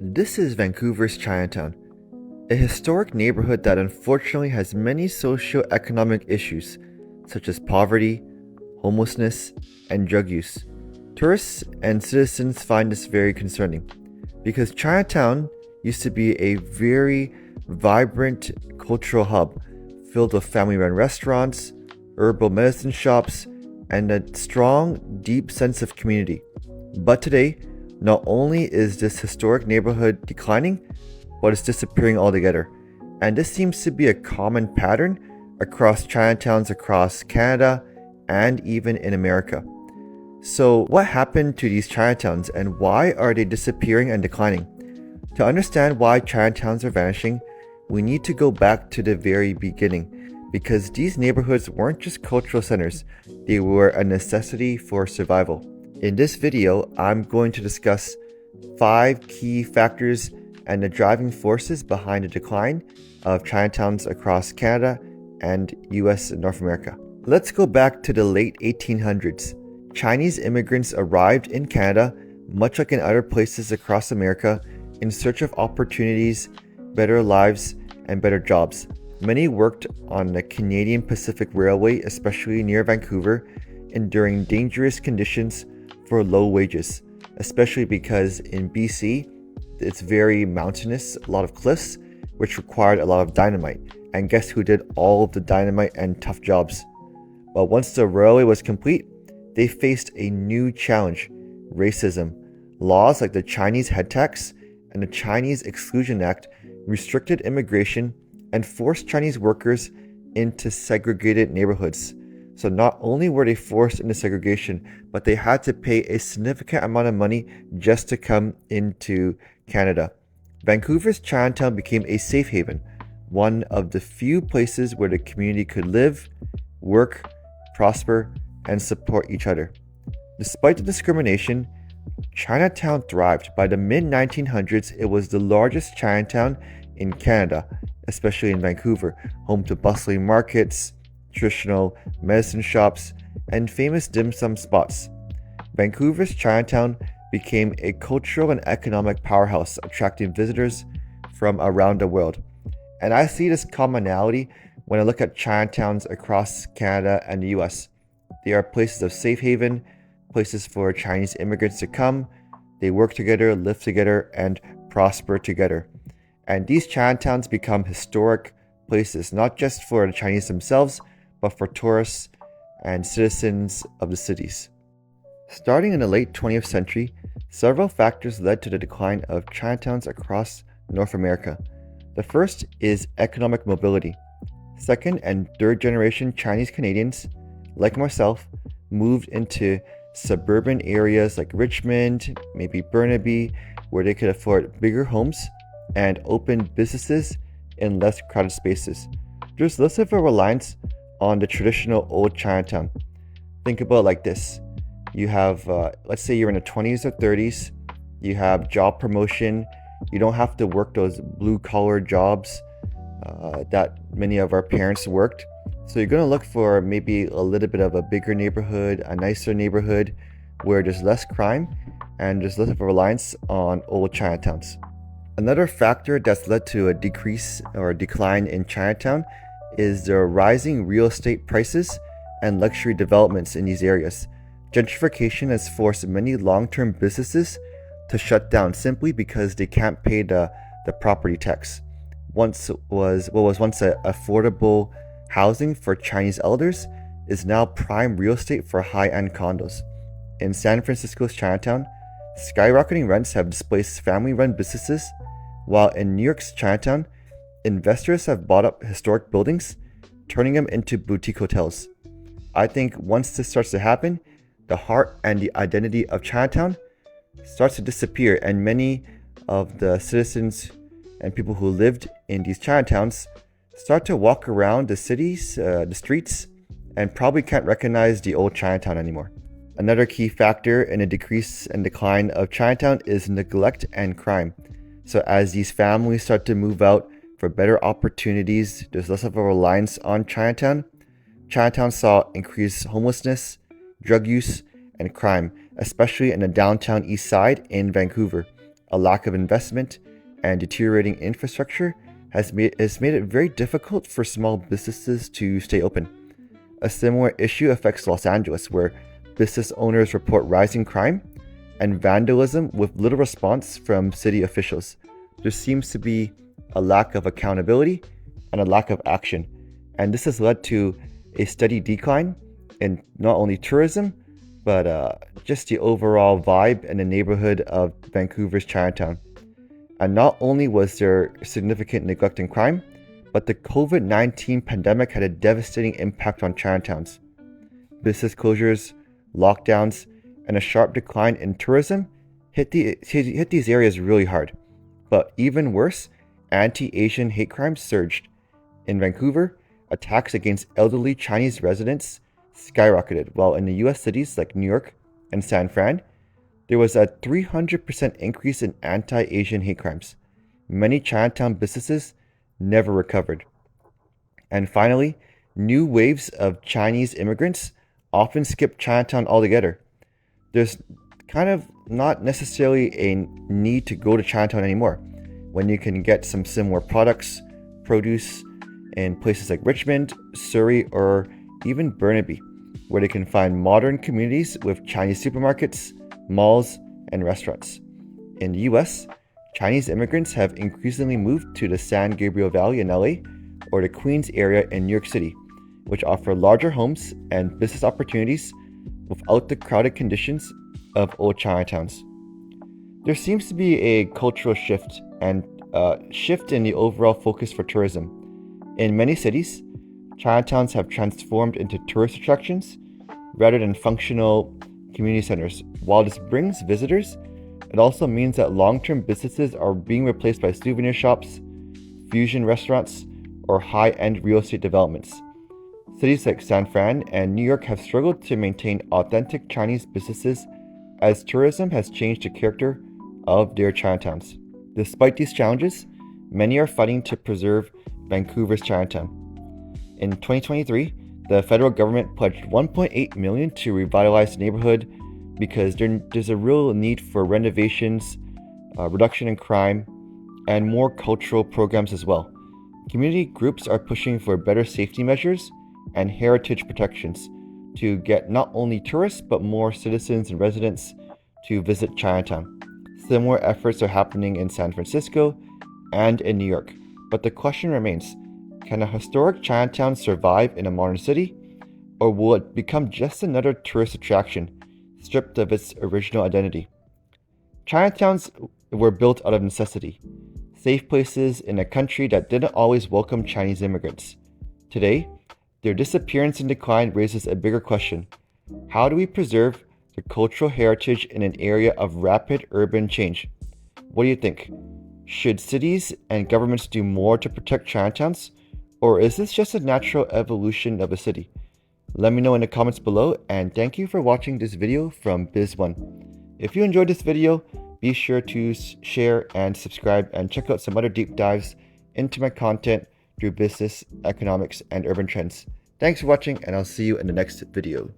This is Vancouver's Chinatown, a historic neighborhood that unfortunately has many socio-economic issues such as poverty, homelessness, and drug use. Tourists and citizens find this very concerning because Chinatown used to be a very vibrant cultural hub filled with family-run restaurants, herbal medicine shops, and a strong, deep sense of community. But today, not only is this historic neighborhood declining, but it's disappearing altogether. And this seems to be a common pattern across Chinatowns across Canada and even in America. So, what happened to these Chinatowns and why are they disappearing and declining? To understand why Chinatowns are vanishing, we need to go back to the very beginning because these neighborhoods weren't just cultural centers, they were a necessity for survival. In this video, I'm going to discuss 5 key factors and the driving forces behind the decline of Chinatowns across Canada and US and North America. Let's go back to the late 1800s. Chinese immigrants arrived in Canada, much like in other places across America, in search of opportunities, better lives, and better jobs. Many worked on the Canadian Pacific Railway, especially near Vancouver, enduring dangerous conditions for low wages, especially because in BC, it's very mountainous, a lot of cliffs, which required a lot of dynamite. And guess who did all of the dynamite and tough jobs? Well, once the railway was complete, they faced a new challenge: racism. Laws like the Chinese head tax and the Chinese Exclusion Act restricted immigration and forced Chinese workers into segregated neighborhoods. So not only were they forced into segregation, but they had to pay a significant amount of money just to come into Canada. Vancouver's Chinatown became a safe haven, one of the few places where the community could live, work, prosper, and support each other. Despite the discrimination, Chinatown thrived. By the mid-1900s, it was the largest Chinatown in Canada, especially in Vancouver, home to bustling markets, traditional medicine shops, and famous dim sum spots. Vancouver's Chinatown became a cultural and economic powerhouse, attracting visitors from around the world. And I see this commonality when I look at Chinatowns across Canada and the US. They are places of safe haven, places for Chinese immigrants to come. They work together, live together, and prosper together. And these Chinatowns become historic places, not just for the Chinese themselves, but for tourists and citizens of the cities. Starting in the late 20th century, several factors led to the decline of Chinatowns across North America. The first is economic mobility. Second and third generation Chinese Canadians, like myself, moved into suburban areas like Richmond, maybe Burnaby, where they could afford bigger homes and open businesses in less crowded spaces. There's less of a reliance on the traditional old Chinatown. Think about it like this. You have, let's say you're in the 20s or 30s, you have job promotion, you don't have to work those blue-collar jobs that many of our parents worked. So you're going to look for maybe a little bit of a bigger neighborhood, a nicer neighborhood where there's less crime and there's less of a reliance on old Chinatowns. Another factor that's led to a decrease or a decline in Chinatown is the rising real estate prices and luxury developments in these areas. Gentrification has forced many long-term businesses to shut down simply because they can't pay the property tax. What was once a affordable housing for Chinese elders is now prime real estate for high-end condos. In San Francisco's Chinatown, skyrocketing rents have displaced family-run businesses, while in New York's Chinatown, investors have bought up historic buildings, turning them into boutique hotels. I think once this starts to happen, the heart and the identity of Chinatown starts to disappear, and many of the citizens and people who lived in these Chinatowns start to walk around the cities, the streets, and probably can't recognize the old Chinatown anymore. Another key factor in a decrease and decline of Chinatown is neglect and crime. So as these families start to move out for better opportunities, there's less of a reliance on Chinatown. Chinatown saw increased homelessness, drug use, and crime, especially in the downtown east side in Vancouver. a lack of investment, and deteriorating infrastructure has made it very difficult for small businesses to stay open. A similar issue affects Los Angeles, where business owners report rising crime and vandalism with little response from city officials. There seems to be a lack of accountability and a lack of action, and this has led to a steady decline in not only tourism, but just the overall vibe in the neighborhood of Vancouver's Chinatown. And not only was there significant neglect and crime, but the COVID-19 pandemic had a devastating impact on Chinatowns. Business closures, lockdowns, and a sharp decline in tourism hit these areas really hard. But even worse, anti-Asian hate crimes surged. In Vancouver, attacks against elderly Chinese residents skyrocketed, while in the US cities like New York and San Fran, there was a 300% increase in anti-Asian hate crimes. Many Chinatown businesses never recovered. And finally, new waves of Chinese immigrants often skip Chinatown altogether. There's kind of not necessarily a need to go to Chinatown anymore when you can get some similar products, produce in places like Richmond, Surrey, or even Burnaby, where they can find modern communities with Chinese supermarkets, malls, and restaurants. In the US, Chinese immigrants have increasingly moved to the San Gabriel Valley in LA or the Queens area in New York City, which offer larger homes and business opportunities without the crowded conditions of old Chinatowns. There seems to be a cultural shift and shift in the overall focus for tourism. In many cities, Chinatowns have transformed into tourist attractions rather than functional community centers. While this brings visitors, it also means that long-term businesses are being replaced by souvenir shops, fusion restaurants, or high-end real estate developments. Cities like San Fran and New York have struggled to maintain authentic Chinese businesses as tourism has changed the character of their Chinatowns. Despite these challenges, many are fighting to preserve Vancouver's Chinatown. In 2023, the federal government pledged $1.8 million to revitalize the neighborhood because there's a real need for renovations, reduction in crime, and more cultural programs as well. Community groups are pushing for better safety measures and heritage protections to get not only tourists but more citizens and residents to visit Chinatown. Similar efforts are happening in San Francisco and in New York. But the question remains, can a historic Chinatown survive in a modern city, or will it become just another tourist attraction, stripped of its original identity? Chinatowns were built out of necessity, safe places in a country that didn't always welcome Chinese immigrants. Today, their disappearance and decline raises a bigger question. How do we preserve the cultural heritage in an area of rapid urban change? What do you think? Should cities and governments do more to protect Chinatowns, or is this just a natural evolution of a city? Let me know in the comments below, and thank you for watching this video from Biz1. If you enjoyed this video, be sure to share and subscribe and check out some other deep dives into my content through business, economics, and urban trends. Thanks for watching, and I'll see you in the next video.